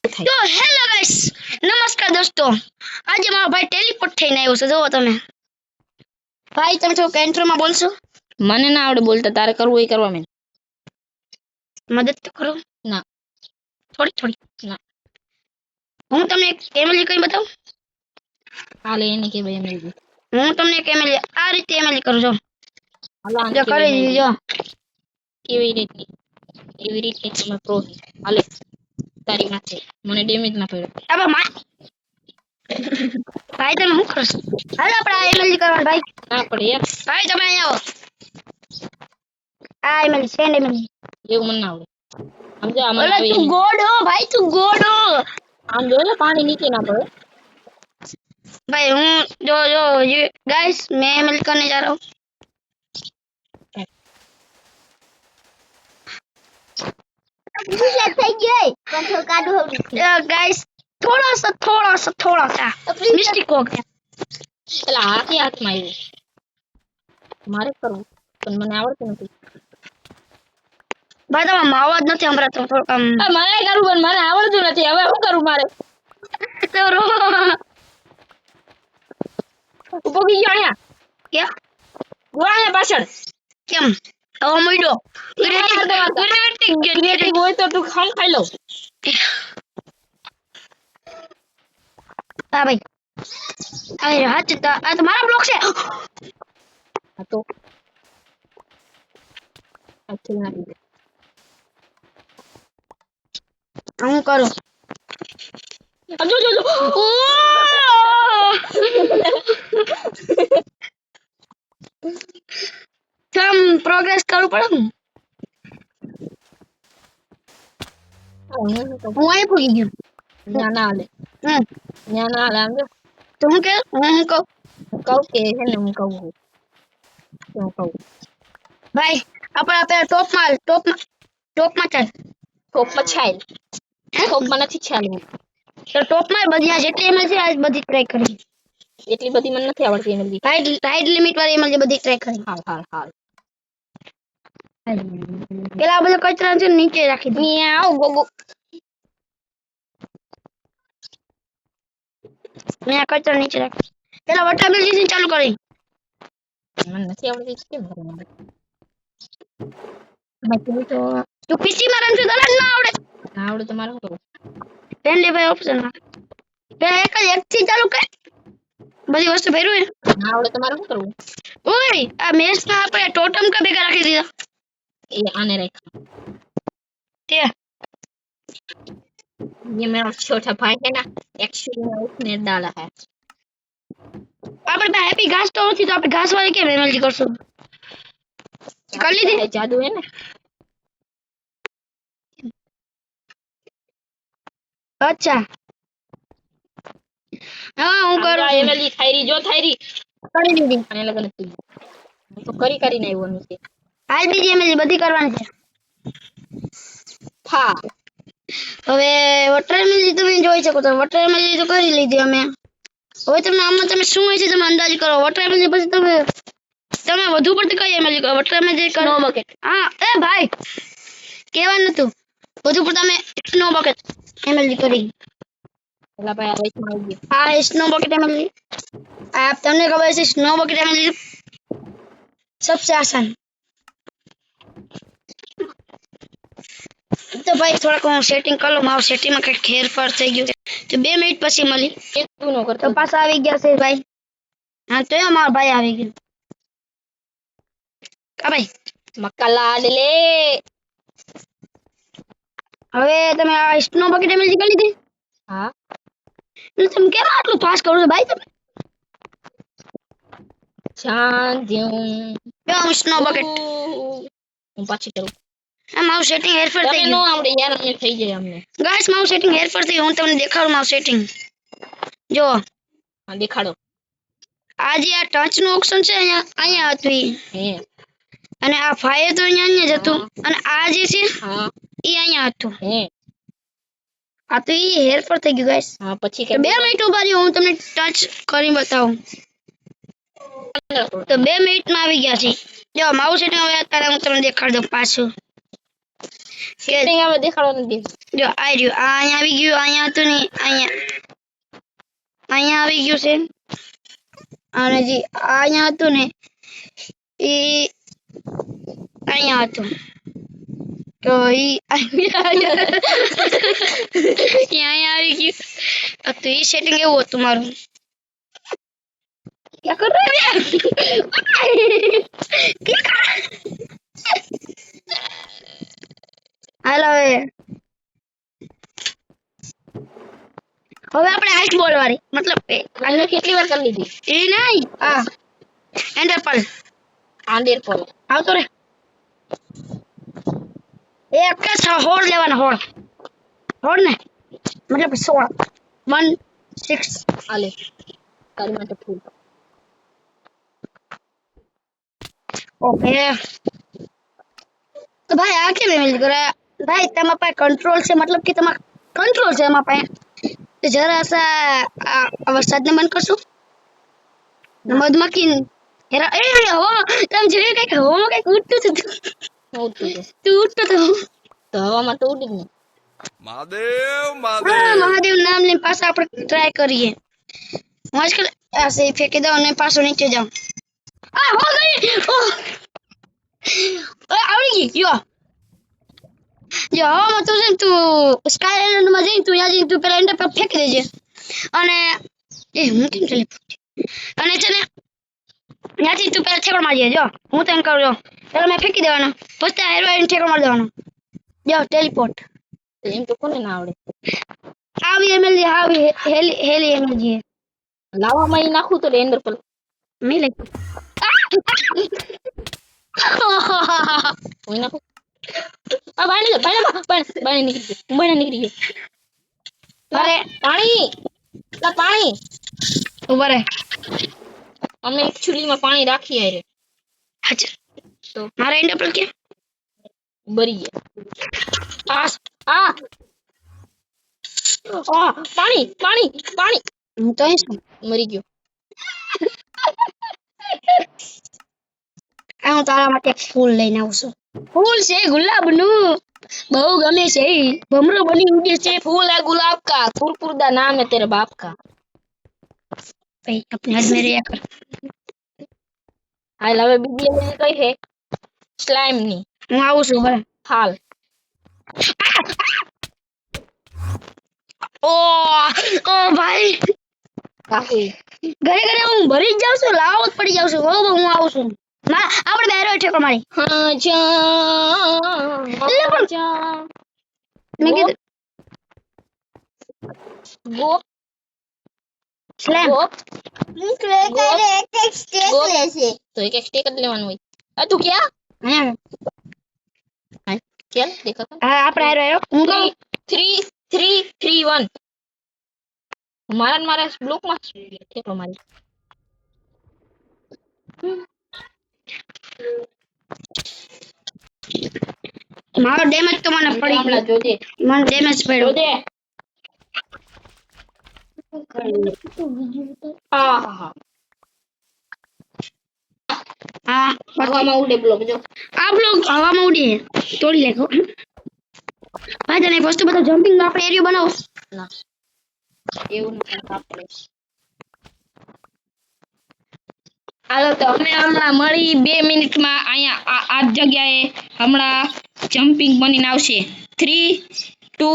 તો hello guys, નમસ્કાર દોસ્તો. આજે મારો ભાઈ ટેલિપોર્ટ થઈને આવ્યો છે. જોવો તમે ભાઈ, તમે થોડુંક ઇન્ટ્રોમાં બોલશો. મને ના આવડે બોલતા, તારે કરવું એ કરવા. મેં મદદ તો કરો. ના, થોડી ના. હું તમને એક એમએલજી કઈ બતાવું. હાલે એને કે ભાઈ એમએલજી. હું તમને એક એમએલજી આ રીતે એમએલજી કરું. હાલા જો કરી દીધો. કેવી રીતે? એવી રીતે તમે પ્રો. હાલે તારી માથે મને ડેમેજ ના પડ્યો. અબે ભાઈ તમે શું કરશો? હાલો આપણે આ એમએલજી કરવાનું. ભાઈ ના પડે યાર. ભાઈ તમે અહીંયા આવો. આ એમએલજી સેન્ડ એમએલજી એવું મને ના આવડે. સમજો આમાં ઓલા આવે તું ગોડો ભાઈ, તું ગોડો. આમ જો ને પાણી નીચે ના પડે भाई हूँ जो जो ये गाइस मैं एमएल करने जा रहा हूँ. गाइस थोड़ा सा मिस्टेक हो गया. પેલા હાથે હાથમાં આવ્યું મારે કરવું પણ મને આવડતું નથી. भाई તમારો અવાજ નથી સંભળાતો. થોડુંક આમ મને કરવું પણ મને આવડતું નથી. હવે શું કરું મારે? તો રો ઉભો ગઈ અહીંયા. क्या ગોળાયા પાછળ કેમ હવે મળ્યો ક્રિએટિવ હોય તો તું ખામ ખાઈ લો. હા ભાઈ અરે હાચ આ તો મારા બ્લોક છે. હા તો અચ્છા નાખી દે. હું કરું જો જો જો તમ પ્રોગ્રેસ કરવું પડે ને. હું અહીં પૂગી ગયો. ના ના હાલે. ના ના હાલે. આમ જો તો હું કે હું કહું કે છે ને હું કહું ભાઈ આપણે પેલા ટોપમાં ચાલ. ટોપમાં છાલ. ટોપમાં નથી છાલવું. તો ટોપમાં બધી જેટલી એમએલ છે આજ બધી ટ્રાય કરી. એટલી બધી મને નથી આવડતી એમએલજી. હાઈટ લિમિટ વાળી એમએલ બધી ટ્રાય કરી. હાલ પેલા બધો કચરા છે નીચે રાખી દે. આવ ગોગો મેં કચરા નીચે રાખી. પેલા વોટરમેલન ચાલુ કરી. મને નથી આવડતી કેમ કરું મારે? બાકી તો તું પીસી માં રમશે તો ના આવડે. ના આવડે તો મારે શું કરવું? પેનલે ભાઈ ઓપ્શન માં પેલા એક થી ચાલુ કર. બધી વસ્તુ ભર્યું હે. ના આવડે તો મારે શું કરવું? ઓય આ મેચ માં આપણે ટોટમ કા ભેગા રાખી દીધા. એ આને રાખ. તે ये मेरा छोटा भाई है ना, एक्चुअली में उसने डाला है. આપણે પાસે હેપી ઘાસ તો નથી, તો આપણે ઘાસ વાળી કેમ એમએલજી કરશું? કરી લીધી. जादू है ना. અચ્છા હા હું કરું એમએલજી થાયરી જો થાયરી કરી દીધી. અને લગન હતી તો કરીને આવ્યો નથી. હાલ બીજી એમએલજી બધી કરવાની છે. હા હવે વોટર એમએલજી તમે જોઈ શકો છો. વોટર એમએલજી તો કરી લીધી અમે. હવે તમને આમાં તમે શું હોય છે તમે અંદાજ કરો. વોટર એમએલજી પછી તમે વધુ પડતી કઈ એમએલજી કરો? વોટર એમએલજી કરો. Snow bucket. હા એ ભાઈ કેવાનું નતું. વધુ પડતા અમે સ્નો બકેટ એમએલજી કરી. પેલા ભાઈ આ વેચમાં આવી ગયો. આ સ્નો બકેટ એમએલજી આપ તમને ખબર છે સ્નો બકેટ એમએલજી सबसे आसान. તો ભાઈ થોડાક હું સેટિંગ કરી લઉં. મારું સેટિંગમાં કંઈક ફેરફાર થઈ ગયો તો 2 મિનિટ પછી મળી. તું નો કરતો તો પાછા આવી ગયા છે ભાઈ. હા તો મારો ભાઈ આવી ગયો. કા ભાઈ મક્કા લાડ લે. હવે તમે આ સ્નો બકેટ એમએલજી કરી લીધી. હા તમે કેમ આટલું પાસ કરો છો ભાઈ? તમે શાંત જેવું કેમ સ્નો બકેટ હું પાછી કરું. આ મારું સેટિંગ હેરફેર થઈ તમે નો ગયું. આવડે યાર, અમને થઈ જાય અમને. ગાઈસ મારું સેટિંગ હેરફેર થઈ ગયું. હું તમને દેખાડું મારું સેટિંગ. જો હા દેખાડો. આ જે આ ટચ નું ઓપ્શન છે અહીંયા હતું ઈ. હે અને આ ફાયર તો અહીંયા જ હતું. અને આ જે છે હા ઈ અહીંયા હતું. હે આ તો ઈ હેરફેર થઈ ગયું ગાઈસ. હા પછી તો 2 મિનિટ ઉભા રહ્યો, હું તમને ટચ કરી બતાવું. તો 2 મિનિટમાં આવી ગયા છે. જો મારું સેટિંગ હવે અત્યારે હું તમને દેખાડી દઉં પાછું. સેટિંગ હવે દેખાડો નથી. જો આ રહ્યું આ અહીંયા આવી ગયું અહીંયા હતું ને અહીંયા આવી ગયું છે અને જે આ અહીંયા હતું ને એ અહીંયા હતું તો ઈ અહીંયા આવી ગયું તો એ સેટિંગ એવું હતું મારું क्या कर रहे हैं હાલો હવે આપણે આઈસ બોલ વાળી મતલબ આને કેટલી વાર કરી લીધી એ નહીં આ એન્ડરપલ આંડેર પર આવતો રે એક જ હોડ લેવાનો હોડ ને મતલબ 16 1 6 આલે તારી માટે ફૂલ ओके तो भाई आके में मिल गया भाई तमा पे कंट्रोल से मतलब कि तमा कंट्रोल से हमारे पे तो जरा सा वरसाद ने बंद करशो मधुमक्खी हेरा ए हो तुम जो कई हवा में कई उड़તું હતું તું ઉડતો તો હવામાં તો ઉડી જ ને મહાદેવ हाँ महादेव नाम ले पास आप ट्राई करिए आजकल ऐसे ही फेंक दो और पास नीचे जाओ आ हो गई ओह આવડી ગઈ જો હવામાં તું છે ને તું સ્કાય આઇલેન્ડ માં જઈને તું ત્યાં જઈને તું પેલા એન્ડર પર ફેંકી દેજે અને એ હું કેમ ચાલી અને છે ને ત્યાંથી તું પેલા ઠેકડો મારજે જો હું તને કરું જો પેલા મેં ફેંકી દેવાનો પછી હેરોઈન ઠેકડો મારી દેવાનો જો ટેલિપોર્ટ એમ તો કોને ના આવડે આવી એમએલજી આવી હેલી એમએલજી લાવામાં ઈ નાખું તો એન્ડર પર નહીં લાગતું ઓય નાખું આ બાણી નીકળી ગયો અરે પાણી પાણી ઉભા રહે અમે એકચ્યુઅલી માં પાણી રાખી આરે અચ્છા તો મારા એન્ડર પર કે બરી ગયા આ પાણી હું તો અહીં છું મરી ગયો આ હું તારા માટે ફૂલ લઈને આવું છું ફૂલ છે ગુલાબનું બહુ ગમે છે ભમરો બની ઉગે છે फूल है गुलाब का कुरकुरदा नाम है तेरे बाप का ભાઈ अपने हाथ में રહ્યા કર हाल હવે બીજી એમની કઈ છે સ્લાઇમ ની હું આવું છું બરાબર હાલ ઓ ભાઈ કાકી ઘરે હું ભરી જ જાઉં છું લાવો જ પડી જાઉં છું હો હું આવું છું આપણે બેરો ઠેકો મારી હા જા મેં કીધું ગો સ્લેમ ગો તો એક સ્ટેક જ લેવાનું હોય આ તું ક્યાં હા કેમ દેખા આપણે હારો હું કહું 3 3 3 1 મારા બ્લોક માં ઠેકડો મારી મારો ડેમેજ તો મને પડી હમણાં જોજે મને ડેમેજ પડ્યો જોજે હા હા હવામાં ઉડે બ્લોક જો આ બ્લોક હવામાં ઉડી તોડી લેખો ભાઈ તને એક વસ્તુ બતા જમ્પિંગ નો આપણે એરિયો બનાવો ના એવું નથી આપણે હાલો તો અમે હમણાં મળી 2 મિનિટમાં અહીંયા આ જગ્યાએ હમણાં જમ્પિંગ બનીને આવશે 3 2